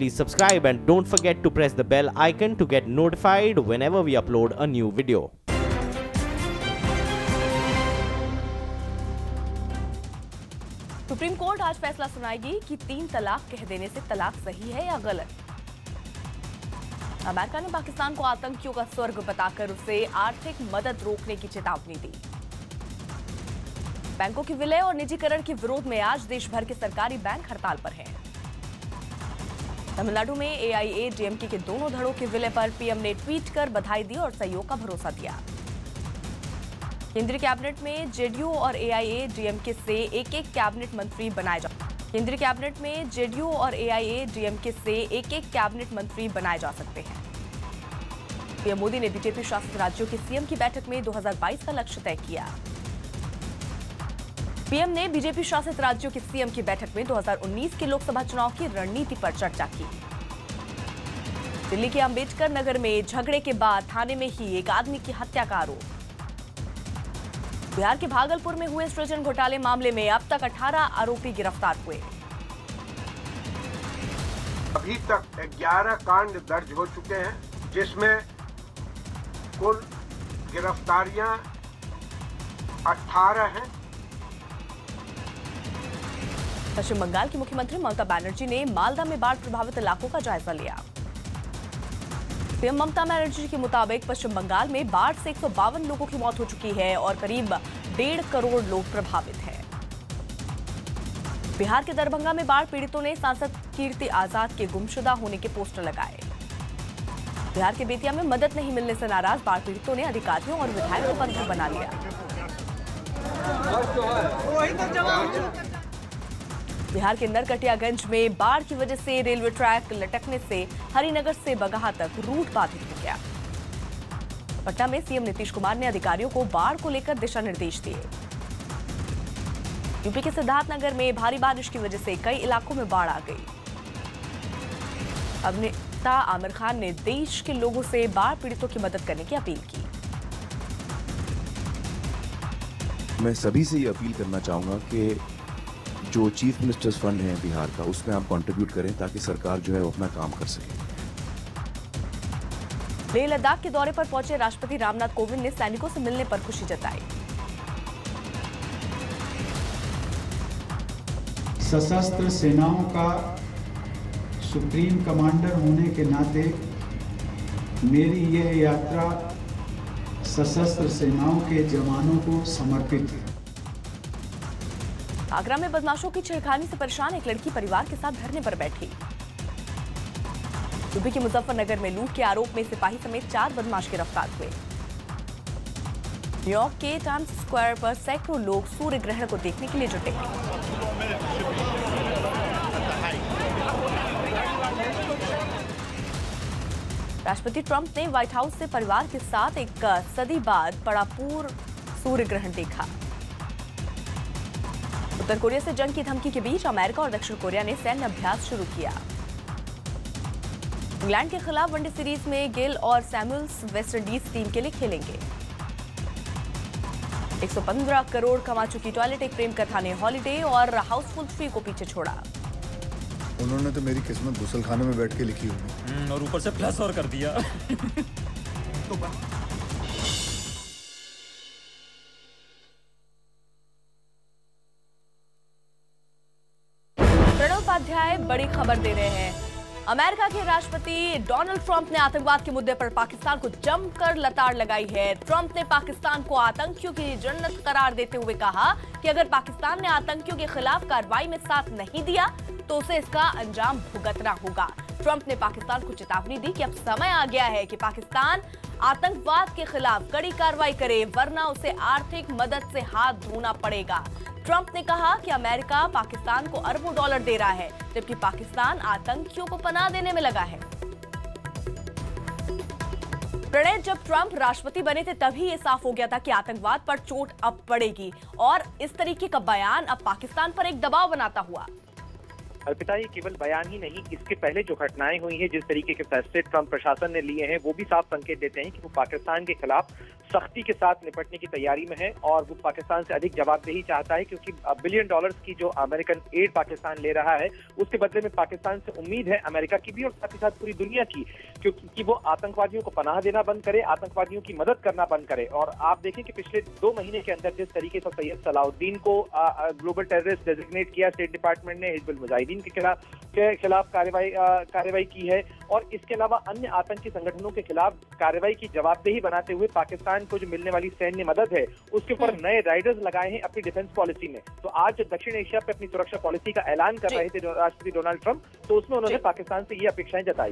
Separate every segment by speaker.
Speaker 1: please subscribe and don't forget to press the bell icon to get notified whenever we upload a new video.
Speaker 2: Supreme court आज फैसला सुनाएगी कि 3 तलाक कह देने से तलाक सही है या गलत। अमेरिका ने पाकिस्तान को आतंकियों का स्वर्ग बताकर उसे आर्थिक मदद रोकने की चेतावनी दी। बैंकों के विलय और निजीकरण के विरोध में आज देश भर के सरकारी बैंक हड़ताल पर हैं। तमिलनाडु में AIADMK के दोनों धड़ों के विलय पर पीएम ने ट्वीट कर बधाई दी और सहयोग का भरोसा दिया। केंद्रीय कैबिनेट में जेडीयू और AIADMK से एक-एक कैबिनेट मंत्री बनाए जा सकते हैं। पीएम मोदी ने बीजेपी शासित राज्यों के सीएम की बैठक में 2022 का लक्ष्य तय किया। पीएम ने बीजेपी शासित राज्यों के सीएम की बैठक में 2019 के लोकसभा चुनाव की रणनीति पर चर्चा की। दिल्ली के अंबेडकर नगर में झगड़े के बाद थाने में ही एक आदमी की हत्या का आरोप। बिहार के भागलपुर में हुए सृजन घोटाले मामले में अब तक 18 आरोपी गिरफ्तार हुए।
Speaker 3: अभी तक 11 कांड दर्ज हो चुके हैं, जिसमें कुल गिरफ्तारियां 18 हैं।
Speaker 2: पश्चिम बंगाल की मुख्यमंत्री ममता बनर्जी ने मालदा में बाढ़ प्रभावित इलाकों का जायजा लिया। पीएम ममता बनर्जी के मुताबिक पश्चिम बंगाल में बाढ़ से 152 लोगों की मौत हो चुकी है और करीब 1.5 करोड़ लोग प्रभावित हैं। बिहार के दरभंगा में बाढ़ पीड़ितों ने सांसद कीर्ति आजाद के गुमशुदा होने के पोस्टर लगाए। बिहार के बेतिया में मदद नहीं मिलने से नाराज बाढ़ पीड़ितों ने अधिकारियों और विधायकों को बंधक बना लिया। बिहार के नरकटियागंज में बाढ़ की वजह से रेलवे ट्रैक लटकने से हरिनगर से बगहा तक रूट बाधित हो गया। पटना में सीएम नीतीश कुमार ने अधिकारियों को बाढ़ को लेकर दिशा निर्देश दिए। यूपी के सिद्धार्थनगर में भारी बारिश की वजह से कई इलाकों में बाढ़ आ गई। अभिनेता आमिर खान ने देश के लोगों से बाढ़ पीड़ितों की मदद करने की अपील की।
Speaker 4: मैं सभी से ये अपील करना चाहूंगा कि जो चीफ मिनिस्टर्स फंड है बिहार का, उसमें आप कंट्रीब्यूट करें ताकि सरकार जो है वो अपना काम कर सके।
Speaker 2: लेह लद्दाख के दौरे पर पहुंचे राष्ट्रपति रामनाथ कोविंद ने सैनिकों से मिलने पर खुशी जताई।
Speaker 5: सशस्त्र सेनाओं का सुप्रीम कमांडर होने के नाते मेरी यह यात्रा सशस्त्र सेनाओं के जवानों को समर्पित है।
Speaker 2: आगरा में बदमाशों की छेड़खानी से परेशान एक लड़की परिवार के साथ धरने पर बैठी। यूपी के मुजफ्फरनगर में लूट के आरोप में सिपाही समेत 4 बदमाश गिरफ्तार हुए। न्यूयॉर्क के टाइम्स स्क्वायर पर सैकड़ों लोग सूर्य ग्रहण को देखने के लिए जुटे। राष्ट्रपति ट्रंप ने व्हाइट हाउस से परिवार के साथ एक सदी बाद बड़ा पूर्ण सूर्य ग्रहण देखा। उत्तर कोरिया से जंग की धमकी के बीच अमेरिका और दक्षिण कोरिया ने सैन्य अभ्यास शुरू किया। इंग्लैंड के खिलाफ वनडे सीरीज में गेल और सैमुअल्स वेस्टइंडीज टीम के लिए खेलेंगे। 115 करोड़ कमा चुकी टॉयलेट एक प्रेम कथा ने हॉलिडे और हाउसफुल 3 को पीछे छोड़ा।
Speaker 6: उन्होंने तो मेरी किस्मत गुसलखाने में बैठ के लिखी होगी
Speaker 7: और ऊपर से प्लस और कर दिया।
Speaker 2: उपाध्याय बड़ी खबर दे रहे हैं। अमेरिका के राष्ट्रपति डोनाल्ड ट्रंप ने आतंकवाद के मुद्दे पर पाकिस्तान को जमकर लताड़ लगाई है। ट्रंप ने पाकिस्तान को आतंकियों की जन्नत करार देते हुए कहा कि अगर पाकिस्तान ने आतंकियों के खिलाफ कार्रवाई में साथ नहीं दिया तो उसे इसका अंजाम भुगतना होगा। ट्रंप ने पाकिस्तान को चेतावनी दी कि अब समय आ गया है कि पाकिस्तान आतंकवाद के खिलाफ कड़ी कार्रवाई करे, वरना उसे आर्थिक मदद से हाथ धोना पड़ेगा। ट्रंप ने कहा कि अमेरिका पाकिस्तान को अरबों डॉलर दे रहा है, जबकि पाकिस्तान आतंकियों को पनाह देने में लगा है। प्रणय, जब ट्रंप राष्ट्रपति बने थे तभी ये साफ हो गया था कि आतंकवाद पर चोट अब पड़ेगी और इस तरीके का बयान अब पाकिस्तान पर एक दबाव बनाता हुआ।
Speaker 8: अर्पिता, ये केवल बयान ही नहीं, इसके पहले जो घटनाएं हुई हैं, जिस तरीके के फैसले ट्रंप प्रशासन ने लिए हैं, वो भी साफ संकेत देते हैं कि वो पाकिस्तान के खिलाफ सख्ती के साथ निपटने की तैयारी में है और वो पाकिस्तान से अधिक जवाबदेही चाहता है, क्योंकि $1 बिलियन की जो अमेरिकन एड पाकिस्तान ले रहा है उसके बदले में पाकिस्तान से उम्मीद है अमेरिका की भी और साथ ही साथ पूरी दुनिया की, क्योंकि वो आतंकवादियों को पनाह देना बंद करे, आतंकवादियों की मदद करना बंद करे। और आप देखें कि पिछले 2 महीने के अंदर जिस तरीके से सैयद सलाउद्दीन को ग्लोबल टेररिस्ट डेजिग्नेट किया स्टेट डिपार्टमेंट ने, हिजबुल मुजाहिदीन के खिलाफ कार्रवाई की है और इसके अलावा अन्य आतंकी संगठनों के खिलाफ कार्रवाई की जवाबदेही बनाते हुए पाकिस्तान को जो मिलने वाली सैन्य मदद है उसके ऊपर नए राइडर्स लगाए हैं अपनी डिफेंस पॉलिसी में। तो आज दक्षिण एशिया पे अपनी सुरक्षा पॉलिसी का ऐलान कर रहे थे राष्ट्रपति डोनाल्ड ट्रंप, तो उसमें उन्होंने पाकिस्तान से ये अपेक्षाएं जताई।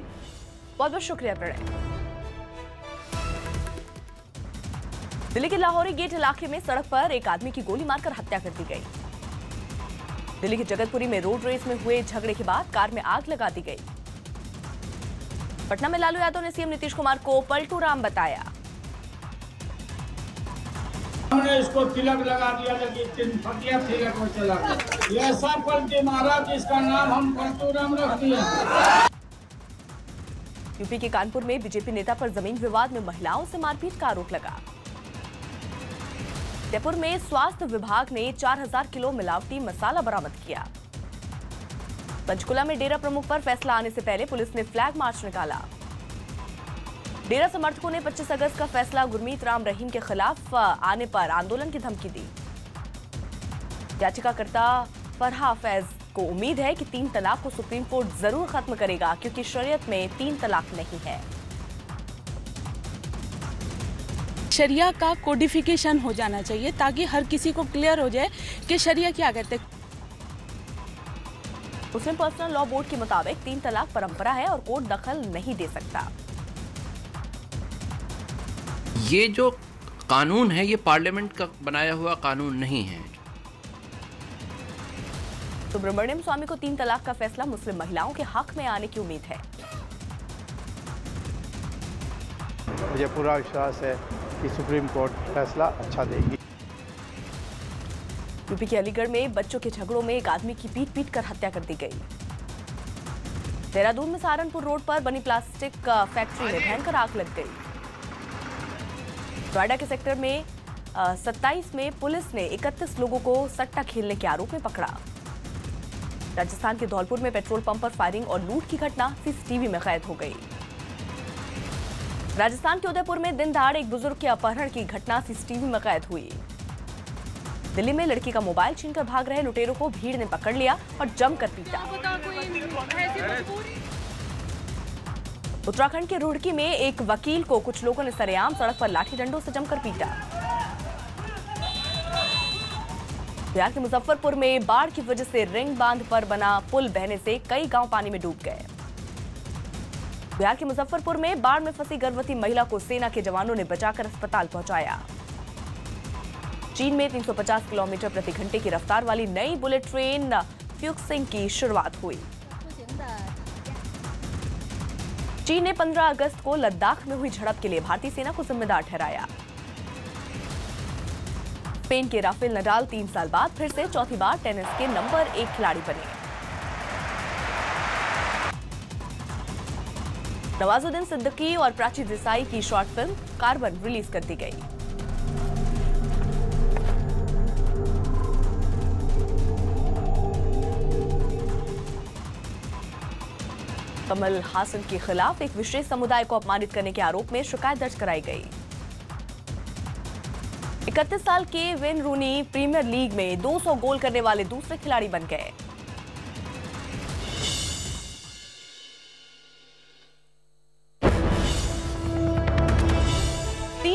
Speaker 2: बहुत बहुत शुक्रिया प्रणय। दिल्ली के लाहौरी गेट इलाके में सड़क पर एक आदमी की गोली मारकर हत्या कर दी गई। दिल्ली के जगतपुरी में रोड रेस में हुए झगड़े के बाद कार में आग लगा दी गई। पटना में लालू यादव ने सीएम नीतीश कुमार को पलटू राम बताया।
Speaker 5: हमने इसको तिलक लगा दिया, लेकिन फटिया तिलक में चला गया। ऐसा पलटी मारा कि इसका नाम हम पलटू राम रख दिए।
Speaker 2: यूपी के कानपुर में बीजेपी नेता पर जमीन विवाद में महिलाओं से मारपीट का आरोप लगा। जयपुर में स्वास्थ्य विभाग ने 4000 किलो मिलावटी मसाला बरामद किया। पंचकुला में डेरा प्रमुख पर फैसला आने से पहले पुलिस ने फ्लैग मार्च निकाला। डेरा समर्थकों ने 25 अगस्त का फैसला गुरमीत राम रहीम के खिलाफ आने पर आंदोलन की धमकी दी। याचिकाकर्ता फरहा फैज को उम्मीद है कि 3 तलाक को सुप्रीम कोर्ट जरूर खत्म करेगा, क्योंकि शरीयत में 3 तलाक नहीं है।
Speaker 7: शरिया का कोडिफिकेशन हो जाना चाहिए ताकि हर किसी को क्लियर हो जाए कि शरिया क्या करते हैं।
Speaker 2: मुस्लिम पर्सनल लॉ बोर्ड के मुताबिक 3 तलाक परंपरा है और कोर्ट दखल नहीं दे सकता।
Speaker 9: ये जो कानून है ये पार्लियामेंट का बनाया हुआ कानून नहीं है।
Speaker 2: सुब्रमण्यम स्वामी को 3 तलाक का फैसला मुस्लिम महिलाओं के हक में आने की उम्मीद है।
Speaker 10: मुझे पूरा विश्वास है कि सुप्रीम कोर्ट फैसला अच्छा देगी।
Speaker 2: यूपी के अलीगढ़ में बच्चों के झगड़ों में एक आदमी की पीट कर हत्या कर दी गई। देहरादून में सहारनपुर रोड पर बनी प्लास्टिक फैक्ट्री में भयंकर आग लग गई। नोएडा के सेक्टर में 27 में पुलिस ने 31 लोगों को सट्टा खेलने के आरोप में पकड़ा। राजस्थान के धौलपुर में पेट्रोल पंप पर फायरिंग और लूट की घटना सीसीटीवी में कैद हो गई। राजस्थान के उदयपुर में दिन दहाड़े एक बुजुर्ग के अपहरण की घटना सीसीटीवी में कैद हुई। दिल्ली में लड़की का मोबाइल छीनकर भाग रहे लुटेरों को भीड़ ने पकड़ लिया और जमकर पीटा। उत्तराखंड के रुड़की में एक वकील को कुछ लोगों ने सरेआम सड़क पर लाठी डंडों से जमकर पीटा। बिहार के मुजफ्फरपुर में बाढ़ की वजह से रिंग बांध पर बना पुल बहने से कई गांव पानी में डूब गए। बिहार के मुजफ्फरपुर में बाढ़ में फंसी गर्भवती महिला को सेना के जवानों ने बचाकर अस्पताल पहुंचाया। चीन में 350 किलोमीटर प्रति घंटे की रफ्तार वाली नई बुलेट ट्रेन फ्यूक्सिंग की शुरुआत हुई। चीन ने 15 अगस्त को लद्दाख में हुई झड़प के लिए भारतीय सेना को जिम्मेदार ठहराया। स्पेन के राफेल नडाल 3 साल बाद फिर से चौथी बार टेनिस के नंबर 1 खिलाड़ी बने। नवाजुद्दीन सिद्दीकी और प्राची देसाई की शॉर्ट फिल्म कार्बन रिलीज कर दी गई। कमल हासन के खिलाफ एक विशेष समुदाय को अपमानित करने के आरोप में शिकायत दर्ज कराई गई। 31 साल के वेन रूनी प्रीमियर लीग में 200 गोल करने वाले दूसरे खिलाड़ी बन गए।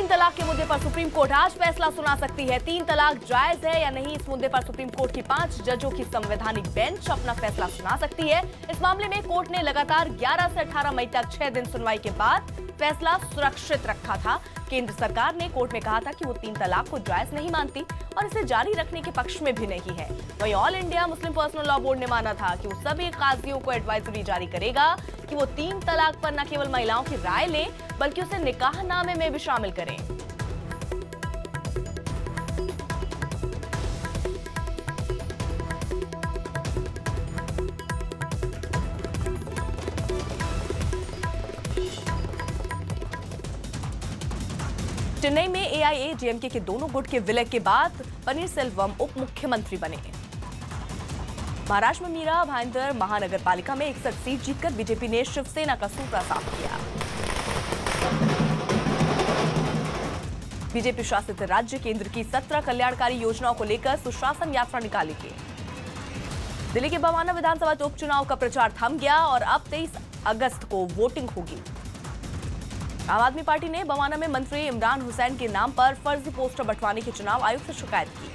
Speaker 2: तलाक के मुद्दे पर सुप्रीम कोर्ट आज फैसला सुना सकती है। 3 तलाक जायज है या नहीं, इस मुद्दे पर सुप्रीम कोर्ट की 5 जजों की संवैधानिक बेंच अपना फैसला सुना सकती है। इस मामले में कोर्ट ने लगातार 11 से 18 मई तक 6 दिन सुनवाई के बाद फैसला सुरक्षित रखा था। केंद्र सरकार ने कोर्ट में कहा था कि वो 3 तलाक को जायज नहीं मानती और इसे जारी रखने के पक्ष में भी नहीं है। वहीं all India Muslim personal law board ने माना था कि वो सभी काजियों को एडवाइजरी जारी करेगा कि वो 3 तलाक पर न केवल महिलाओं की राय लें बल्कि उसे निकाहनामे में भी शामिल करें। चेन्नई में AIADMK के दोनों गुट के विलय के बाद पनीरसेल्वम उप मुख्यमंत्री बने। महाराष्ट्र में मीरा भाईंदर महानगर पालिका में 61 सीट जीतकर बीजेपी ने शिवसेना का सूपड़ा साफ किया। बीजेपी शासित राज्य केंद्र की 17 कल्याणकारी योजनाओं को लेकर सुशासन यात्रा निकालेगी। दिल्ली के बवाना विधानसभा उपचुनाव का प्रचार थम गया और अब 23 अगस्त को वोटिंग होगी। आम आदमी पार्टी ने बवाना में मंत्री इमरान हुसैन के नाम पर फर्जी पोस्टर बंटवाने की चुनाव आयोग से शिकायत की।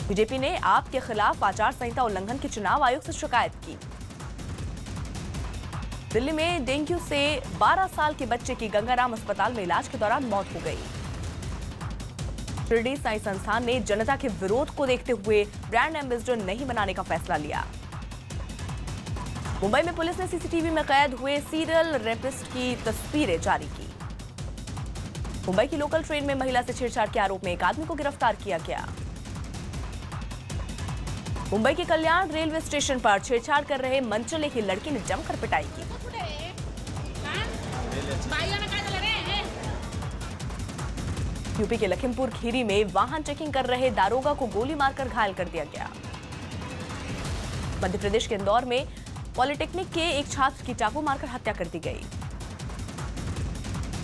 Speaker 2: बीजेपी ने आप के खिलाफ आचार संहिता उल्लंघन की चुनाव आयोग से शिकायत की। दिल्ली में डेंगू से 12 साल के बच्चे की गंगाराम अस्पताल में इलाज के दौरान मौत हो गई। शिरडी साई संस्थान ने जनता के विरोध को देखते हुए ब्रांड एम्बेसडर नहीं बनाने का फैसला लिया। मुंबई में पुलिस ने सीसीटीवी में कैद हुए सीरियल रेपिस्ट की तस्वीरें जारी की। मुंबई की लोकल ट्रेन में महिला से छेड़छाड़ के आरोप में एक आदमी को गिरफ्तार किया गया। मुंबई के कल्याण रेलवे स्टेशन पर छेड़छाड़ कर रहे मनचले की लड़की ने जमकर पिटाई की। यूपी के लखीमपुर खीरी में वाहन चेकिंग कर रहे दारोगा को गोली मारकर घायल कर दिया गया। मध्य प्रदेश के इंदौर में पॉलिटेक्निक के एक छात्र की चाकू मारकर हत्या कर दी गई।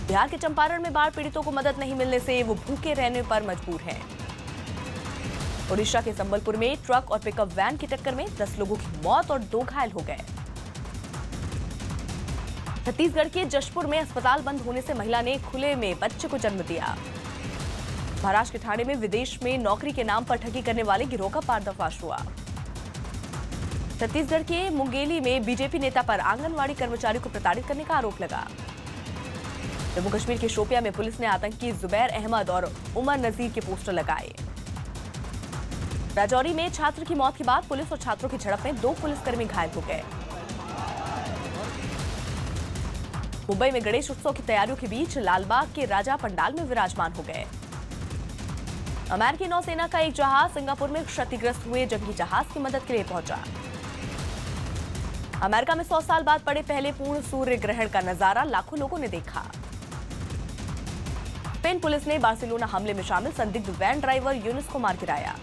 Speaker 2: बिहार के चंपारण में बाढ़ पीड़ितों को मदद नहीं मिलने से वो भूखे रहने पर मजबूर हैं। ओडिशा के संबलपुर में ट्रक और पिकअप वैन की टक्कर में 10 लोगों की मौत और 2 घायल हो गए। छत्तीसगढ़ के जशपुर में अस्पताल बंद होने से महिला ने खुले में बच्चे को जन्म दिया। महाराष्ट्र के ठाणे में विदेश में नौकरी के नाम पर ठगी करने वाले गिरोह का पर्दाफाश हुआ। छत्तीसगढ़ के मुंगेली में बीजेपी नेता पर आंगनवाड़ी कर्मचारी को प्रताड़ित करने का आरोप लगा। जम्मू कश्मीर के शोपियां में पुलिस ने आतंकी जुबैर अहमद और उमर नजीर के पोस्टर लगाए। राजौरी में छात्र की मौत के बाद पुलिस और छात्रों की झड़प में 2 पुलिसकर्मी घायल हो गए। मुंबई में गणेश उत्सव की तैयारियों के बीच लालबाग के राजा पंडाल में विराजमान हो गए। अमेरिकी नौसेना का एक जहाज सिंगापुर में क्षतिग्रस्त हुए जंगी जहाज की मदद के लिए पहुंचा। अमेरिका में 100 साल बाद पड़े पहले पूर्ण सूर्य ग्रहण का नजारा लाखों लोगों ने देखा। स्पेन पुलिस ने बार्सिलोना हमले में शामिल संदिग्ध वैन ड्राइवर यूनिस को मार गिराया।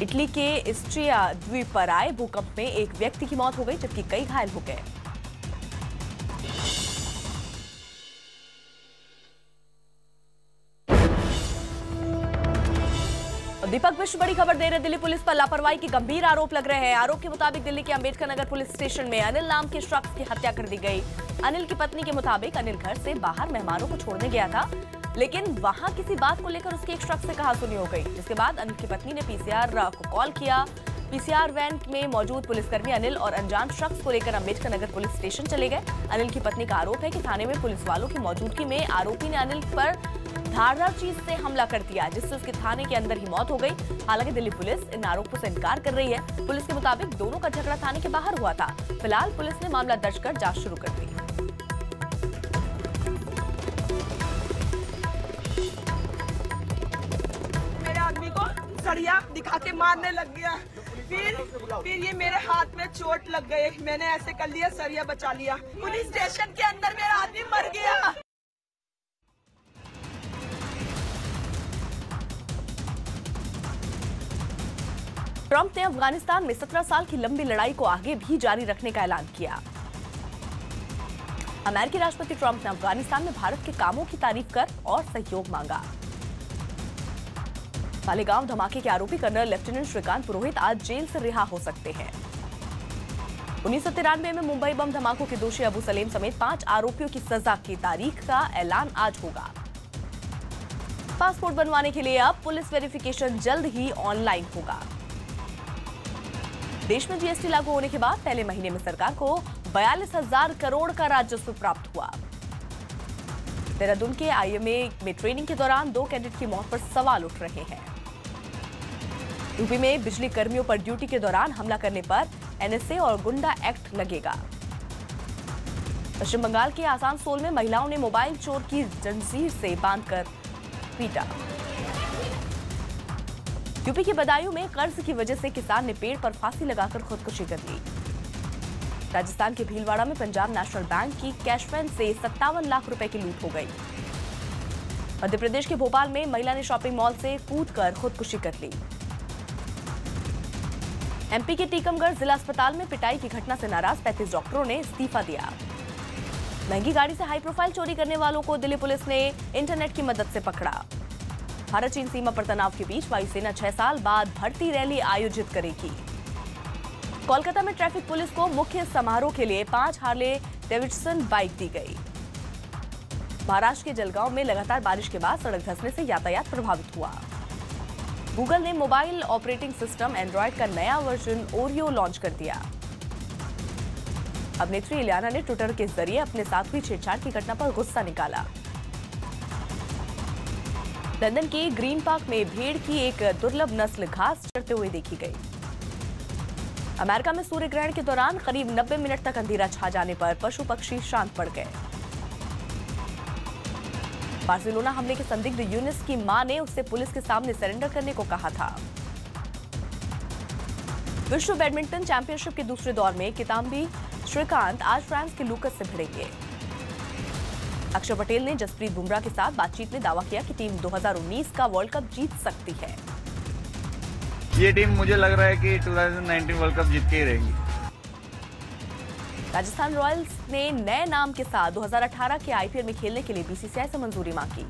Speaker 2: इटली के इस्ट्रिया द्वीप पर आए भूकंप में एक व्यक्ति की मौत हो गई जबकि कई घायल हो गए। दीपक मिश्र बड़ी खबर दे रहे। दिल्ली पुलिस पर लापरवाही के गंभीर आरोप लग रहे हैं। आरोप के मुताबिक दिल्ली के अंबेडकर नगर पुलिस स्टेशन में अनिल नाम के शख्स की हत्या कर दी गई। अनिल की पत्नी के मुताबिक अनिल घर से बाहर मेहमानों को छोड़ने गया था, लेकिन वहां किसी बात को लेकर उसकी एक शख्स से कहासुनी हो गई, जिसके बाद अनिल की पत्नी ने पीसीआर को कॉल किया। पीसीआर वैन में मौजूद पुलिसकर्मी अनिल और अनजान शख्स को लेकर अंबेडकर नगर पुलिस स्टेशन चले गए। अनिल की पत्नी का आरोप है कि थाने में पुलिस वालों की मौजूदगी में आरोपी ने अनिल पर धारदार चीज से हमला कर दिया, जिससे उसके थाने के अंदर ही मौत हो गई। हालांकि दिल्ली पुलिस इन आरोपों से इनकार कर रही है। पुलिस के मुताबिक दोनों का झगड़ा थाने के बाहर हुआ था। फिलहाल पुलिस ने मामला दर्ज कर जांच शुरू कर दी।
Speaker 11: मेरे आदमी को सरिया दिखा के मारने लग गया। फिर ये मेरे हाथ में चोट लग गई। मैंने ऐसे कर लिया, सरिया बचा लिया। पुलिस स्टेशन के अंदर मेरा आदमी मर गया। ट्रंप ने अफगानिस्तान में 17 साल की लंबी लड़ाई को आगे भी जारी रखने का ऐलान किया। अमेरिकी राष्ट्रपति ट्रंप ने अफगानिस्तान में भारत के कामों की तारीफ कर और सहयोग मांगा। मालेगांव धमाके के आरोपी कर्नल लेफ्टिनेंट श्रीकांत पुरोहित आज जेल से रिहा हो सकते हैं। 1993 में मुंबई बम धमाकों के दोषी अबू सलेम समेत 5 आरोपियों की सजा की तारीख का ऐलान आज होगा। पासपोर्ट बनवाने के लिए अब पुलिस वेरिफिकेशन जल्द ही ऑनलाइन होगा। देश में जीएसटी लागू होने के बाद पहले महीने में सरकार को 42,000 करोड़ का राजस्व प्राप्त हुआ। देहरादून के आईएमए में ट्रेनिंग के दौरान 2 कैडेट की मौत पर सवाल उठ रहे हैं। यूपी में बिजली कर्मियों पर ड्यूटी के दौरान हमला करने पर एनएसए और गुंडा एक्ट लगेगा। पश्चिम बंगाल के आसानसोल में महिलाओं ने मोबाइल चोर की जंजीर से बांधकर पीटा। यूपी के बदायूं में कर्ज की वजह से किसान ने पेड़ पर फांसी लगाकर खुदकुशी कर ली।
Speaker 2: राजस्थान के भीलवाड़ा में पंजाब नेशनल बैंक की कैश वैन से 57 लाख रुपए की लूट हो गई। मध्य प्रदेश के भोपाल में महिला ने शॉपिंग मॉल से कूदकर खुदकुशी कर ली। एमपी के टीकमगढ़ जिला अस्पताल में पिटाई की घटना से नाराज 35 डॉक्टरों ने इस्तीफा दिया। महंगी गाड़ी से हाई प्रोफाइल चोरी करने वालों को दिल्ली पुलिस ने इंटरनेट की मदद से पकड़ा। भारत चीन सीमा पर तनाव के बीच वायुसेना 6 साल बाद भर्ती रैली आयोजित करेगी। कोलकाता में ट्रैफिक पुलिस को मुख्य समारोह के लिए 5 हार्ले डेविडसन बाइक दी गई। महाराष्ट्र के जलगांव में लगातार बारिश के बाद सड़क धंसने से यातायात प्रभावित हुआ। गूगल ने मोबाइल ऑपरेटिंग सिस्टम एंड्रॉयड का नया वर्जन ओरियो लॉन्च कर दिया। अभिनेत्री इलियाना ने ट्विटर के जरिए अपने साथ हुई छेड़छाड़ की घटना पर गुस्सा निकाला। लंदन के ग्रीन पार्क में भेड़ की एक दुर्लभ नस्ल घास चरते हुए देखी गई। अमेरिका में सूर्य ग्रहण के दौरान करीब 90 मिनट तक अंधेरा छा जाने पर पशु पक्षी शांत पड़ गए। बार्सिलोना हमले के संदिग्ध यूनिस की मां ने उससे पुलिस के सामने सरेंडर करने को कहा था। विश्व बैडमिंटन चैंपियनशिप के दूसरे दौर में किदाम्बी श्रीकांत आज फ्रांस के लूकस से भिड़ेंगे। अक्षर पटेल ने जसप्रीत बुमराह के साथ बातचीत में दावा किया कि टीम 2019 का वर्ल्ड कप जीत सकती है।
Speaker 12: ये टीम मुझे लग रहा है कि 2019 वर्ल्ड कप जीत के ही रहेगी।
Speaker 2: राजस्थान रॉयल्स ने नए नाम के साथ 2018 के आईपीएल में खेलने के लिए बीसीसीआई से मंजूरी मांगी।